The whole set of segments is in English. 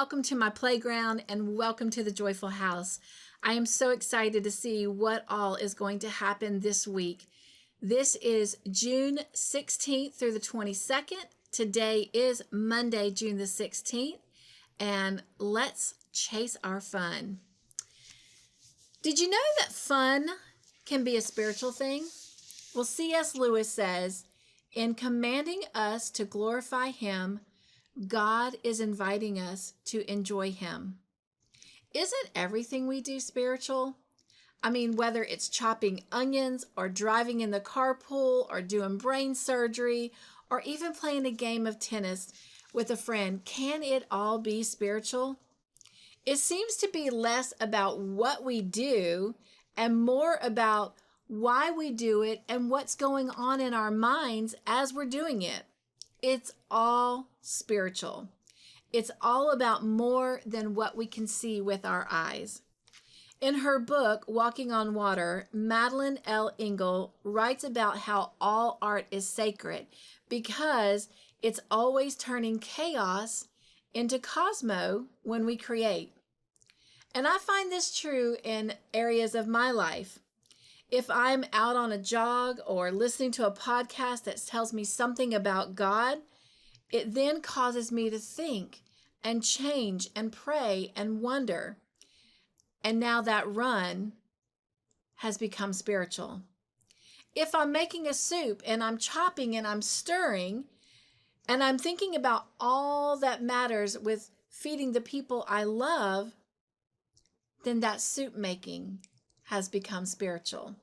welcome to my playground and welcome to the Joyful House. I am so excited to see what all is going to happen this week. This is June 16th through the 22nd. Today is Monday, June the 16th, and let's chase our fun. Did you know that fun can be a spiritual thing? Well, C.S. Lewis says, in commanding us to glorify Him, God is inviting us to enjoy Him. Isn't everything we do spiritual? I mean, whether it's chopping onions or driving in the carpool or doing brain surgery or even playing a game of tennis with a friend, can it all be spiritual? It seems to be less about what we do and more about why we do it and what's going on in our minds as we're doing it. It's all spiritual. It's all about more than what we can see with our eyes. In her book, Walking on Water, Madeline L. Engel writes about how all art is sacred because it's always turning chaos into cosmo when we create. And I find this true in areas of my life. If I'm out on a jog or listening to a podcast that tells me something about God, it then causes me to think and change and pray and wonder. And now that run has become spiritual. If I'm making a soup and I'm chopping and I'm stirring and I'm thinking about all that matters with feeding the people I love, then that soup making has become spiritual.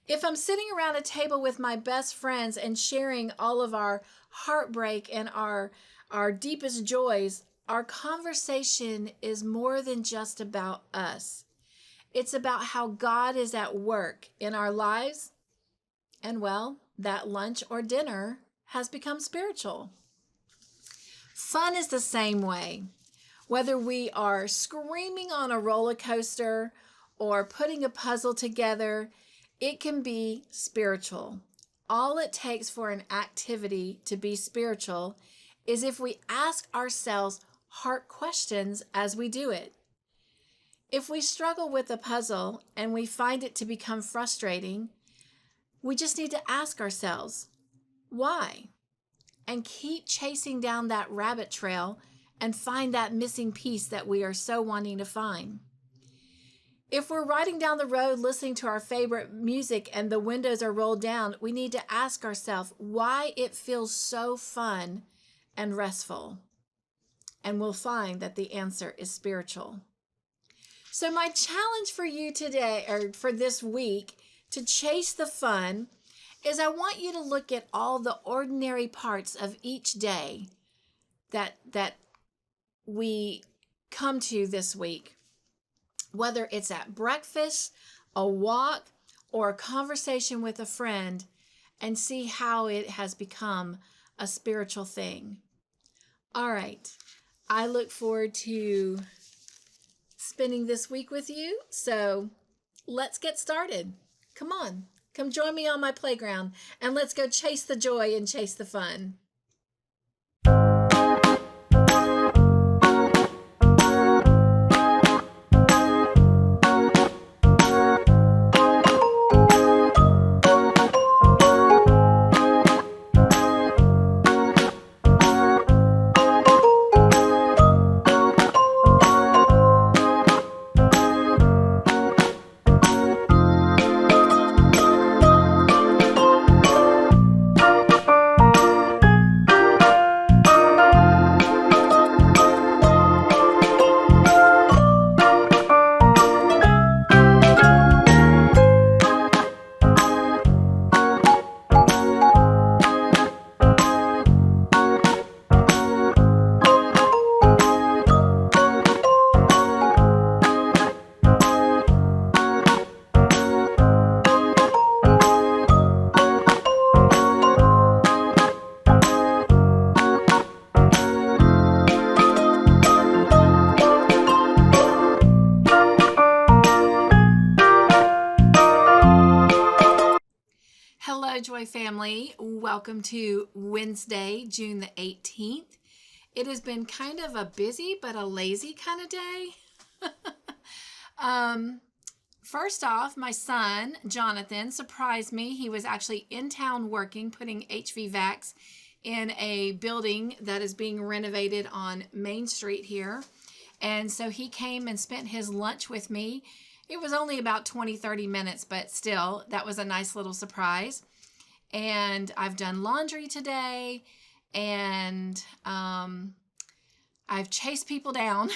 If I'm sitting around a table with my best friends and sharing all of our heartbreak and our deepest joys, our conversation is more than just about us. It's about how God is at work in our lives. And well, that lunch or dinner has become spiritual. Fun is the same way. Whether we are screaming on a roller coaster or putting a puzzle together, it can be spiritual. All it takes for an activity to be spiritual is if we ask ourselves heart questions as we do it. If we struggle with a puzzle and we find it to become frustrating, we just need to ask ourselves, why? And keep chasing down that rabbit trail and find that missing piece that we are so wanting to find. If we're riding down the road listening to our favorite music and the windows are rolled down, we need to ask ourselves why it feels so fun and restful. And we'll find that the answer is spiritual. So my challenge for you today, or for this week, to chase the fun, is I want you to look at all the ordinary parts of each day that we come to this week. Whether it's at breakfast, a walk, or a conversation with a friend, and see how it has become a spiritual thing. All right, I look forward to spending this week with you, so let's get started. Come on, come join me on my playground, and let's go chase the joy and chase the fun. Hello, Joy family. Welcome to Wednesday, June the 18th. It has been kind of a busy but a lazy kind of day. First off, my son, Jonathan, surprised me. He was actually in town working, putting HVACs in a building that is being renovated on Main Street here. And so he came and spent his lunch with me. It was only about 20-30 minutes, but still, that was a nice little surprise. And I've done laundry today, and I've chased people down.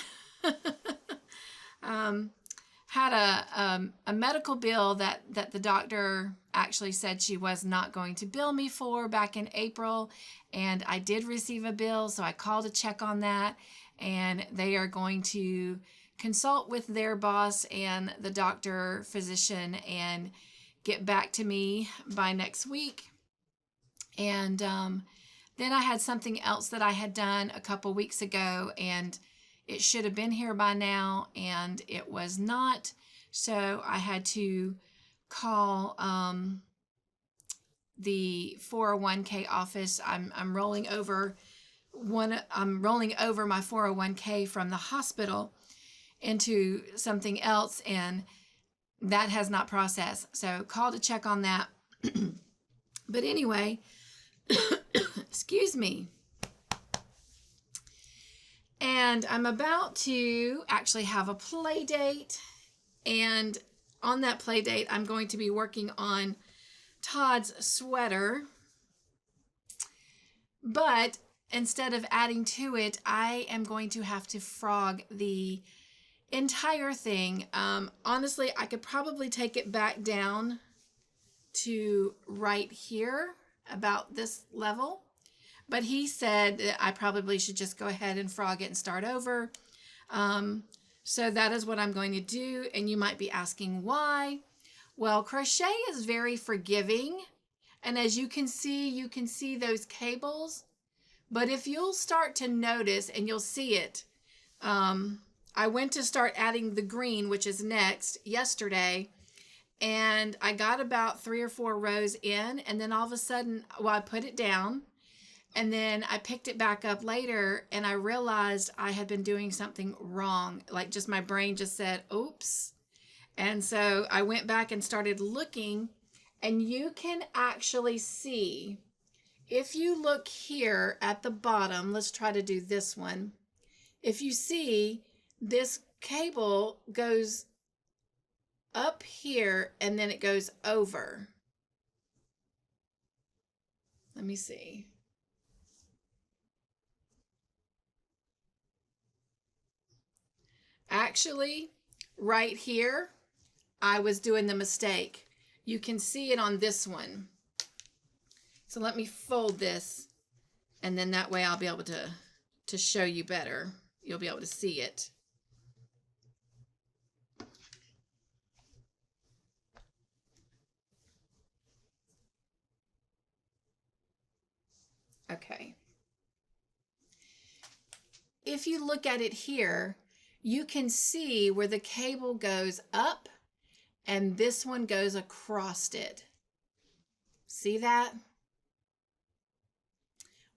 Had a medical bill that the doctor actually said she was not going to bill me for back in April, and I did receive a bill, so I called to check on that, and they are going to consult with their boss and the doctor physician and get back to me by next week. And then I had something else that I had done a couple weeks ago, and it should have been here by now, and it was not. So I had to call the 401k office. I'm rolling over my 401k from the hospital into something else, and that has not processed. So call to check on that. But anyway, excuse me. And I'm about to actually have a play date. And on that play date, I'm going to be working on Todd's sweater. But instead of adding to it, I am going to have to frog the entire thing. Honestly, I could probably take it back down to right here, about this level. But he said that I probably should just go ahead and frog it and start over. So that is what I'm going to do. And you might be asking why. Well, crochet is very forgiving. And as you can see those cables. But if you'll start to notice, and you'll see it, I went to start adding the green, which is next, yesterday. And I got about 3 or 4 rows in. And then all of a sudden, well, I put it down. And then I picked it back up later, and I realized I had been doing something wrong. Like, just my brain just said, oops. And so I went back and started looking, and you can actually see, if you look here at the bottom, let's try to do this one. If you see, this cable goes up here, and then it goes over. Let me see. Actually, right here, I was doing the mistake. You can see it on this one. So let me fold this, and then that way I'll be able to show you better. You'll be able to see it. Okay. If you look at it here, you can see where the cable goes up and this one goes across it. See that?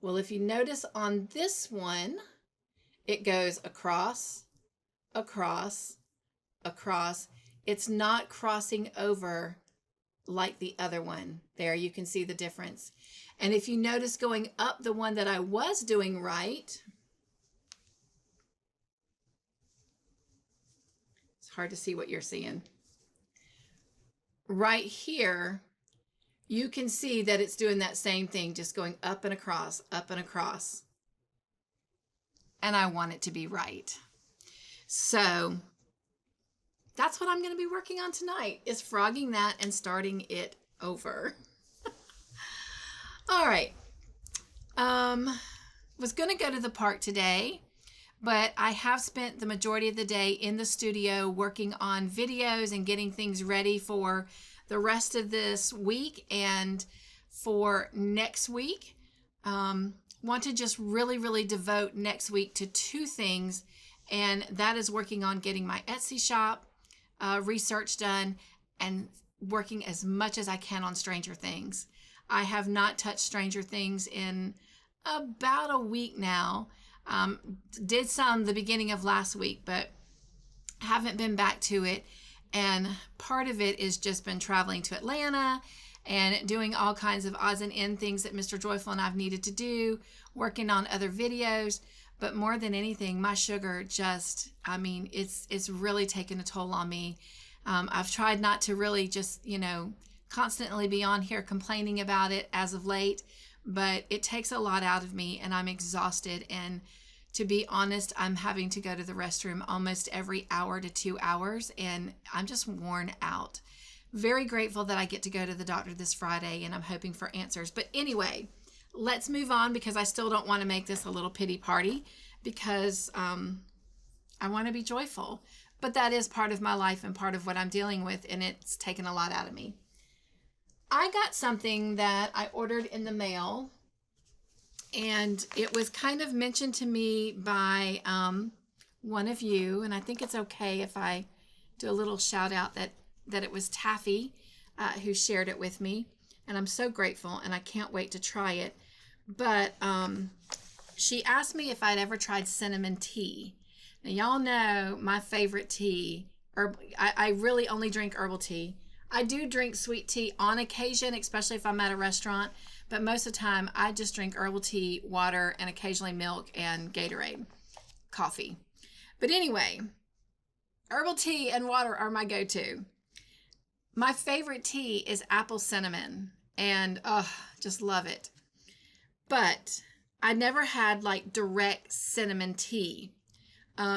Well, if you notice on this one, it goes across, across, across. It's not crossing over like the other one. There, you can see the difference. And if you notice going up the one that I was doing right, hard to see what you're seeing. Right here, you can see that it's doing that same thing, just going up and across, up and across. And I want it to be right. So that's what I'm going to be working on tonight, is frogging that and starting it over. All right. Was going to go to the park today, but I have spent the majority of the day in the studio working on videos and getting things ready for the rest of this week and for next week. Want to just really devote next week to 2 things, and that is working on getting my Etsy shop research done and working as much as I can on Stranger Things. I have not touched Stranger Things in about a week now. Did some the beginning of last week, but haven't been back to it. And part of it is just been traveling to Atlanta and doing all kinds of odds and end things that Mr. Joyful and I've needed to do, working on other videos. But more than anything, my sugar just, I mean, it's really taken a toll on me. I've tried not to really just, constantly be on here complaining about it as of late, but it takes a lot out of me and I'm exhausted. And to be honest, I'm having to go to the restroom almost every hour to 2 hours, and I'm just worn out. Very grateful that I get to go to the doctor this Friday, and I'm hoping for answers. But anyway, let's move on, because I still don't want to make this a little pity party, because I want to be joyful. But that is part of my life and part of what I'm dealing with, and it's taken a lot out of me. I got something that I ordered in the mail, and it was kind of mentioned to me by one of you, and I think it's okay if I do a little shout out that it was Taffy who shared it with me, and I'm so grateful, and I can't wait to try it. But she asked me if I'd ever tried cinnamon tea. Now, y'all know my favorite tea, I really only drink herbal tea. I do drink sweet tea on occasion, especially if I'm at a restaurant, but most of the time I just drink herbal tea, water, and occasionally milk and Gatorade, coffee. But anyway, herbal tea and water are my go-to. My favorite tea is apple cinnamon, and just love it. But I never had like direct cinnamon tea.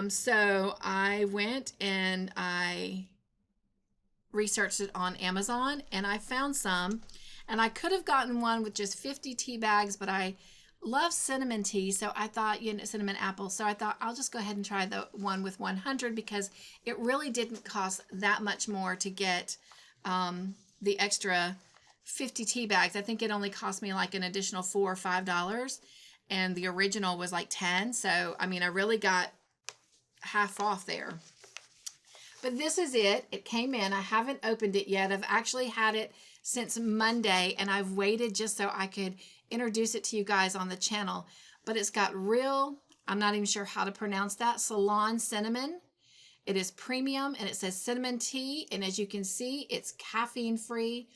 So I went and I researched it on Amazon, and I found some, and I could have gotten one with just 50 tea bags, but I love cinnamon tea, so I thought, cinnamon apple, so I thought I'll just go ahead and try the one with 100, because it really didn't cost that much more to get the extra 50 tea bags. I think it only cost me like an additional $4 or $5, and the original was like 10, so I mean, I really got half off there. But this is it. It came in. I haven't opened it yet. I've actually had it since Monday, and I've waited just so I could introduce it to you guys on the channel. But it's got real, I'm not even sure how to pronounce that, Ceylon cinnamon. It is premium, and it says cinnamon tea. And as you can see, it's caffeine free,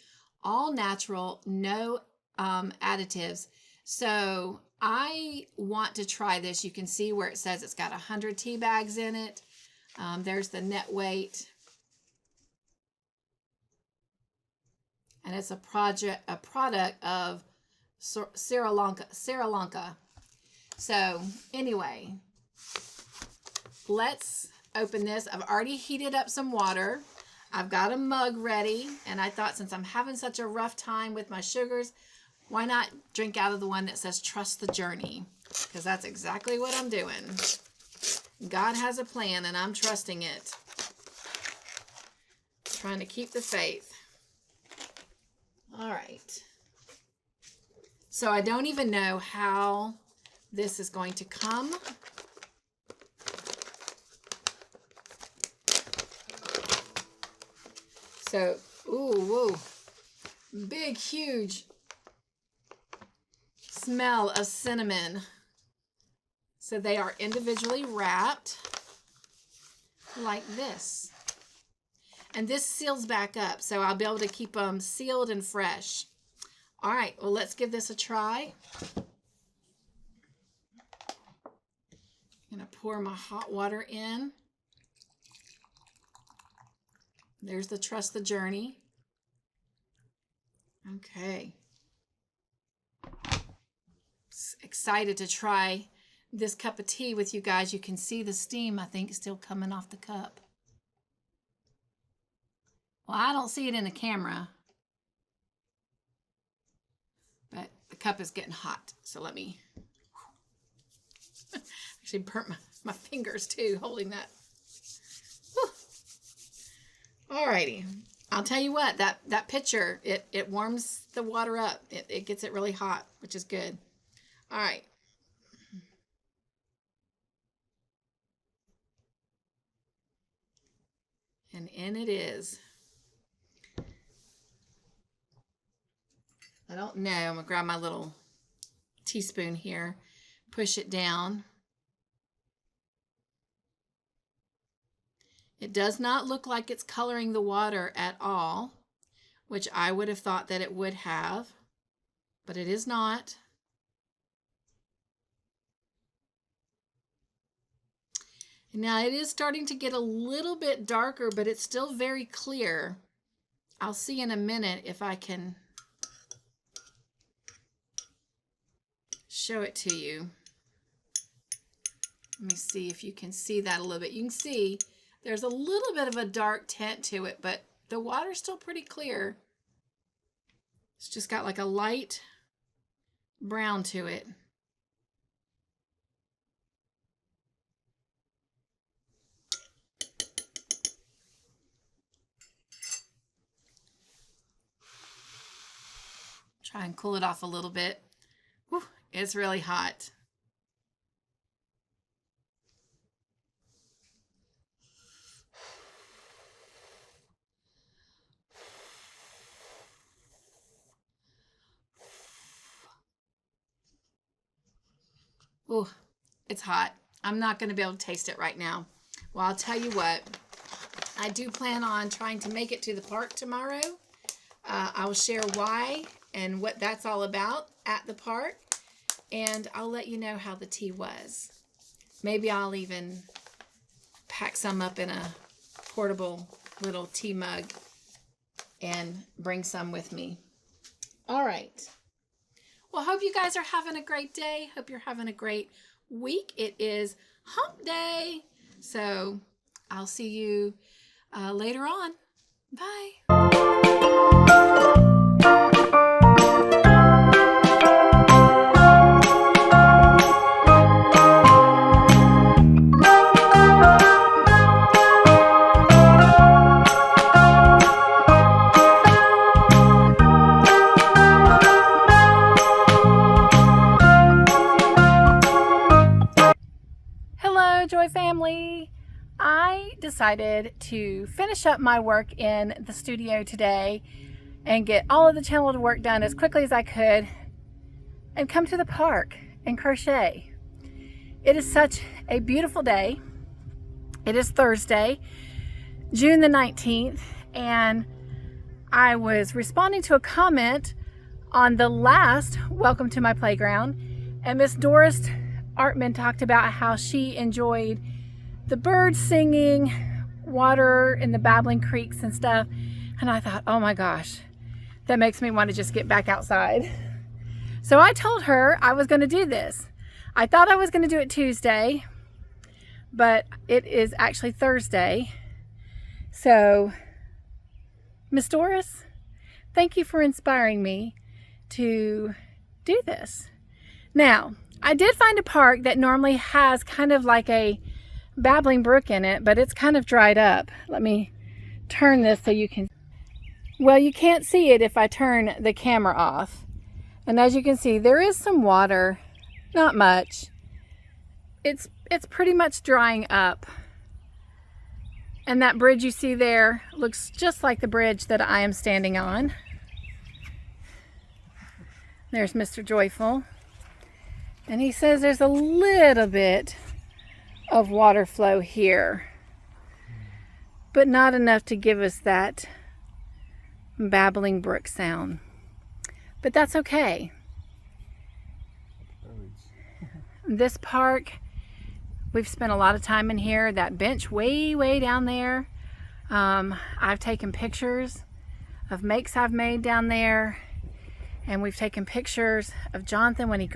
all natural, no additives. So I want to try this. You can see where it says it's got 100 tea bags in it. There's the net weight, and it's a product of Sri Lanka. So anyway, let's open this. I've already heated up some water. I've got a mug ready, and I thought, since I'm having such a rough time with my sugars, why not drink out of the one that says trust the journey? Because that's exactly what I'm doing. God has a plan, and I'm trusting it. Trying to keep the faith. All right. So I don't even know how this is going to come. So, ooh, whoa. Big, huge smell of cinnamon. So they are individually wrapped like this. And this seals back up, so I'll be able to keep them sealed and fresh. All right, well, let's give this a try. I'm gonna pour my hot water in. There's the Trust the Journey. Okay. Excited to try this cup of tea with you guys. You can see the steam, I think, still coming off the cup. Well, I don't see it in the camera, but the cup is getting hot. So let me actually burnt my fingers too, holding that. All righty. I'll tell you what, that pitcher, it warms the water up. It gets it really hot, which is good. All right. And in it is. I don't know. I'm going to grab my little teaspoon here, push it down. It does not look like it's coloring the water at all, which I would have thought that it would have, but it is not. Now it is starting to get a little bit darker, but it's still very clear. I'll see in a minute if I can show it to you. Let me see if you can see that a little bit. You can see there's a little bit of a dark tint to it, but the water's still pretty clear. It's just got like a light brown to it. Try and cool it off a little bit. Whew, it's really hot. Ooh, it's hot. I'm not going to be able to taste it right now. Well, I'll tell you what. I do plan on trying to make it to the park tomorrow. I will share why and what that's all about at the park. And I'll let you know how the tea was. Maybe I'll even pack some up in a portable little tea mug and bring some with me. All right. Well, hope you guys are having a great day. Hope you're having a great week. It is hump day. So I'll see you later on. Bye. Joy family, I decided to finish up my work in the studio today and get all of the channel work done as quickly as I could and come to the park and crochet. It is such a beautiful day. It is Thursday, June the 19th, and I was responding to a comment on the last Welcome to My Playground, and Miss Doris Artman talked about how she enjoyed the birds singing, water in the babbling creeks and stuff. And I thought, oh my gosh, that makes me want to just get back outside. So I told her I was going to do this. I thought I was going to do it Tuesday, but it is actually Thursday. So, Miss Doris, thank you for inspiring me to do this. Now, I did find a park that normally has kind of like a babbling brook in it, but it's kind of dried up. Let me turn this so you can... Well, you can't see it if I turn the camera off. And as you can see, there is some water, not much. It's pretty much drying up. And that bridge you see there looks just like the bridge that I am standing on. There's Mr. Joyful. And he says there's a little bit of water flow here, but not enough to give us that babbling brook sound. But that's okay. This park, we've spent a lot of time in here. That bench way down there. I've taken pictures of makes I've made down there. And we've taken pictures of Jonathan when he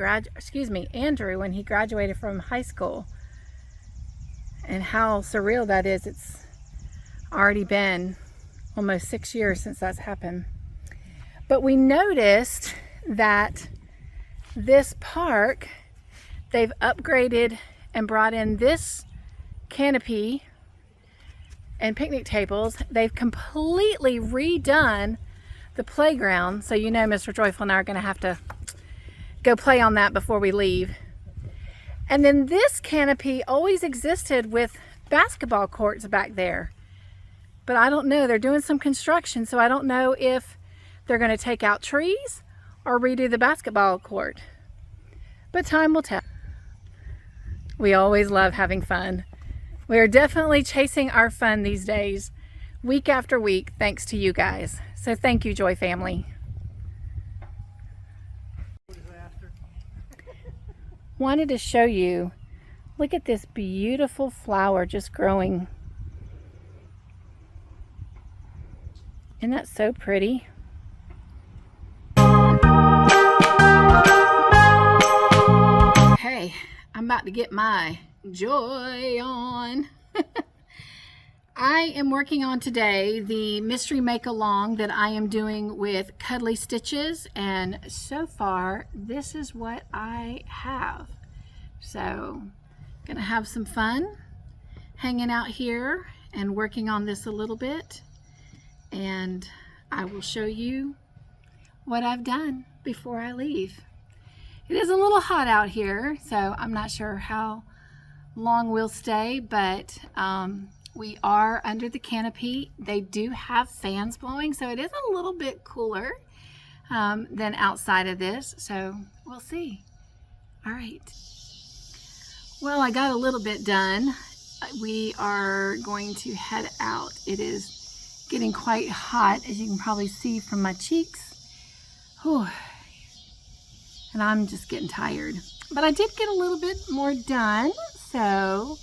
Andrew when he graduated from high school. And how surreal that is. It's already been almost 6 years since that's happened. But we noticed that this park, they've upgraded and brought in this canopy and picnic tables. They've completely redone the playground, so you know Mr. Joyful and I are going to have to go play on that before we leave. And then this canopy always existed with basketball courts back there. But I don't know, they're doing some construction, so I don't know if they're going to take out trees or redo the basketball court. But time will tell. We always love having fun We are definitely chasing our fun these days, week after week, thanks to you guys. So thank you, Joy family. Wanted to show you, look at this beautiful flower just growing. Isn't that so pretty? Okay, I'm about to get my joy on. I am working on today the mystery make along that I am doing with Cuddly Stitches, and so far this is what I have. So gonna have some fun hanging out here and working on this a little bit, and I will show you what I've done before I leave. It is a little hot out here, so I'm not sure how long we'll stay, but we are under the canopy. They do have fans blowing, so it is a little bit cooler than outside of this, so we'll see. All right. Well, I got a little bit done. We are going to head out. It is getting quite hot, as you can probably see from my cheeks. Whew. And I'm just getting tired. But I did get a little bit more done, so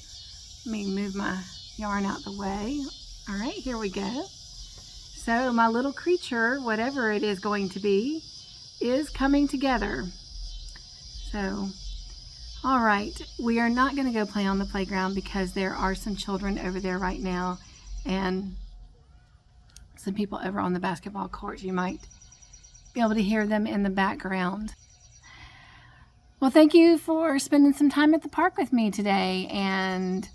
let me move my yarn out the way. All right, here we go. So my little creature, whatever it is going to be, is coming together. So, all right, we are not going to go play on the playground because there are some children over there right now and some people over on the basketball court. You might be able to hear them in the background. Well, thank you for spending some time at the park with me today, and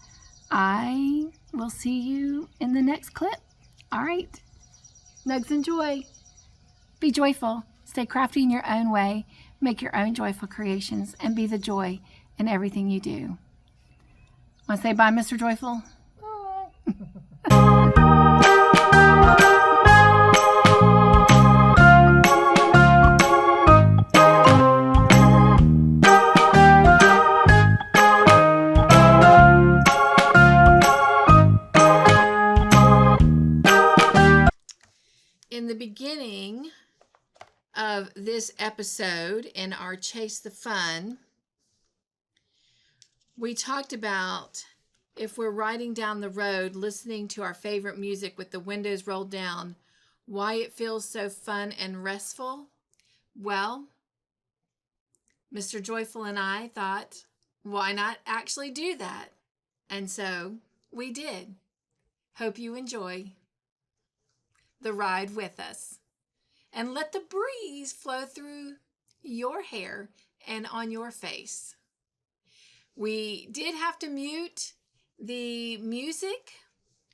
I will see you in the next clip. All right. Nugs and joy. Be joyful. Stay crafty in your own way. Make your own joyful creations and be the joy in everything you do. Want to say bye, Mr. Joyful? Bye. In the beginning of this episode in our Chase the Fun, we talked about if we're riding down the road listening to our favorite music with the windows rolled down, why it feels so fun and restful. Well, Mr. Joyful and I thought, why not actually do that? And so we did. Hope you enjoy the ride with us, and let the breeze flow through your hair and on your face. We did have to mute the music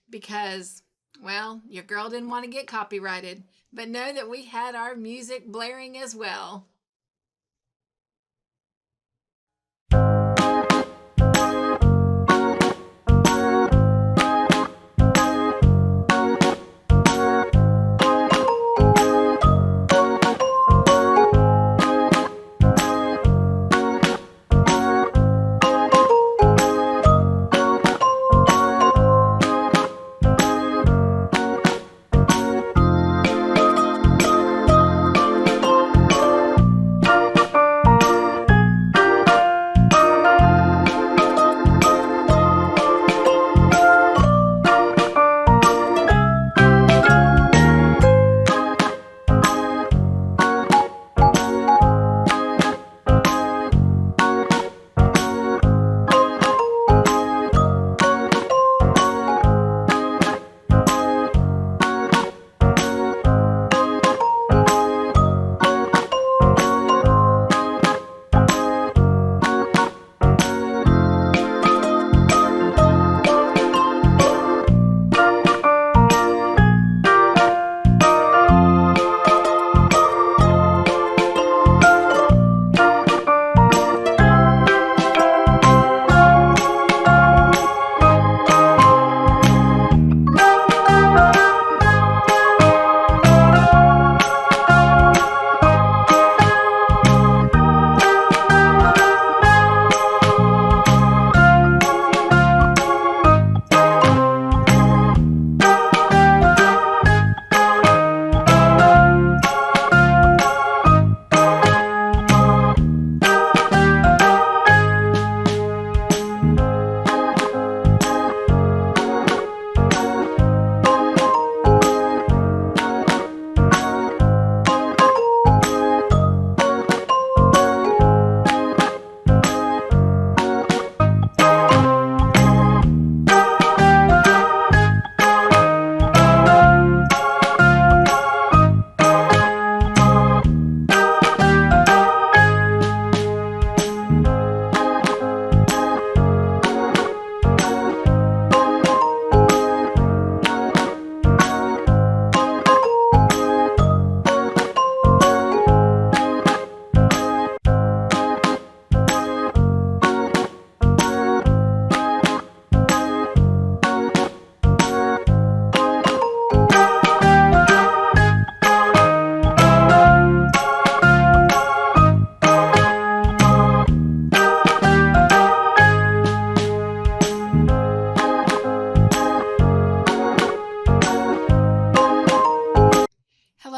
because, well, your girl didn't want to get copyrighted, but know that we had our music blaring as well.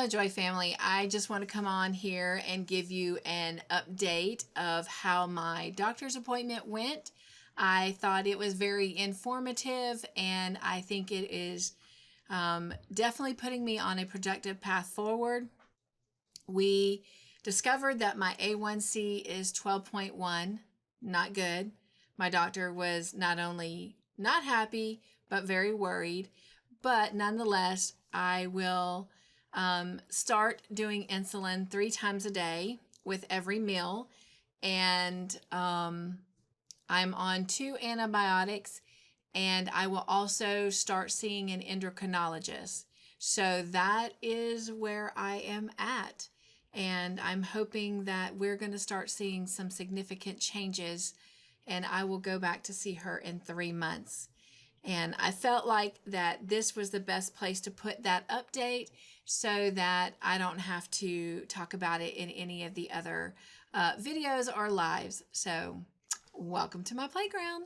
Hello, Joy family. I just want to come on here and give you an update of how my doctor's appointment went. I thought it was very informative, and I think it is definitely putting me on a productive path forward. We discovered that my A1C is 12.1, not good. My doctor was not only not happy, but very worried. But nonetheless, I will start doing insulin 3 times a day with every meal. And I'm on 2 antibiotics, and I will also start seeing an endocrinologist. So that is where I am at. And I'm hoping that we're going to start seeing some significant changes, and I will go back to see her in 3 months. And I felt like that this was the best place to put that update so that I don't have to talk about it in any of the other videos or lives. So welcome to my playground.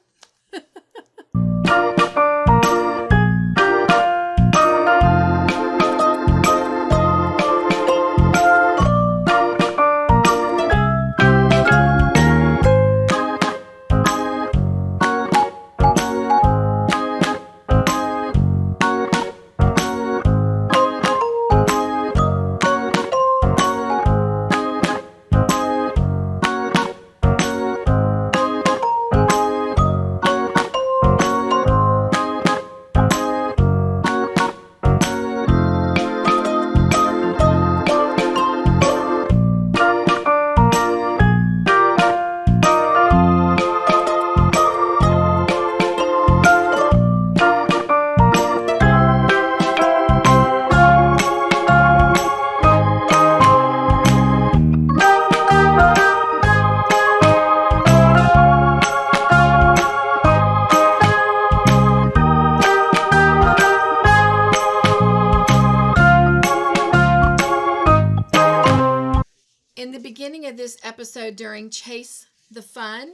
In the beginning of this episode during Chase the Fun,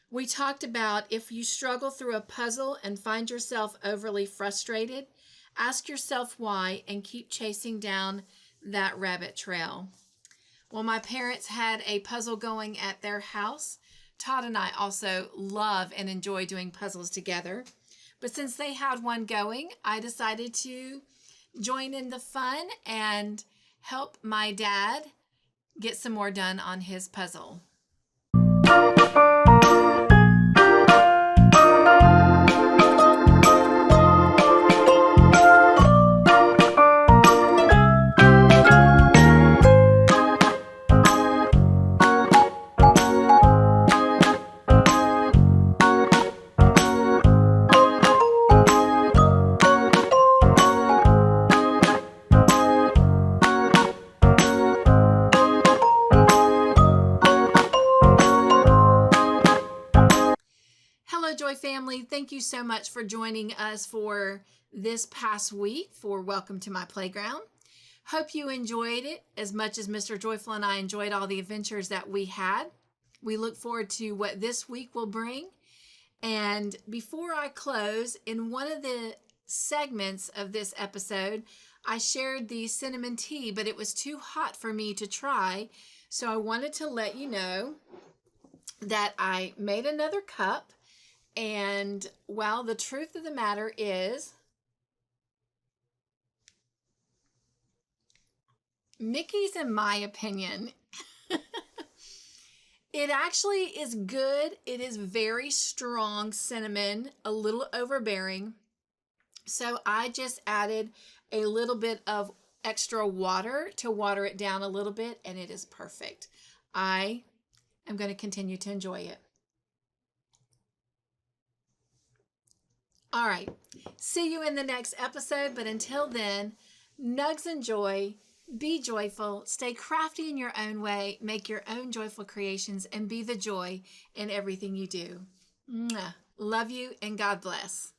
we talked about if you struggle through a puzzle and find yourself overly frustrated, ask yourself why and keep chasing down that rabbit trail. Well, my parents had a puzzle going at their house. Todd and I also love and enjoy doing puzzles together. But since they had one going, I decided to join in the fun and help my dad get some more done on his puzzle. Joy family, thank you so much for joining us for this past week for Welcome to My Playground. Hope you enjoyed it as much as Mr. Joyful and I enjoyed all the adventures that we had. We look forward to what this week will bring. And before I close, in one of the segments of this episode, I shared the cinnamon tea, but it was too hot for me to try. So I wanted to let you know that I made another cup. And, well, the truth of the matter is, Mickey's, in my opinion, it actually is good. It is very strong cinnamon, a little overbearing. So I just added a little bit of extra water to water it down a little bit, and it is perfect. I am going to continue to enjoy it. All right, see you in the next episode, but until then, nugs and joy, be joyful, stay crafty in your own way, make your own joyful creations, and be the joy in everything you do. Mwah. Love you, and God bless.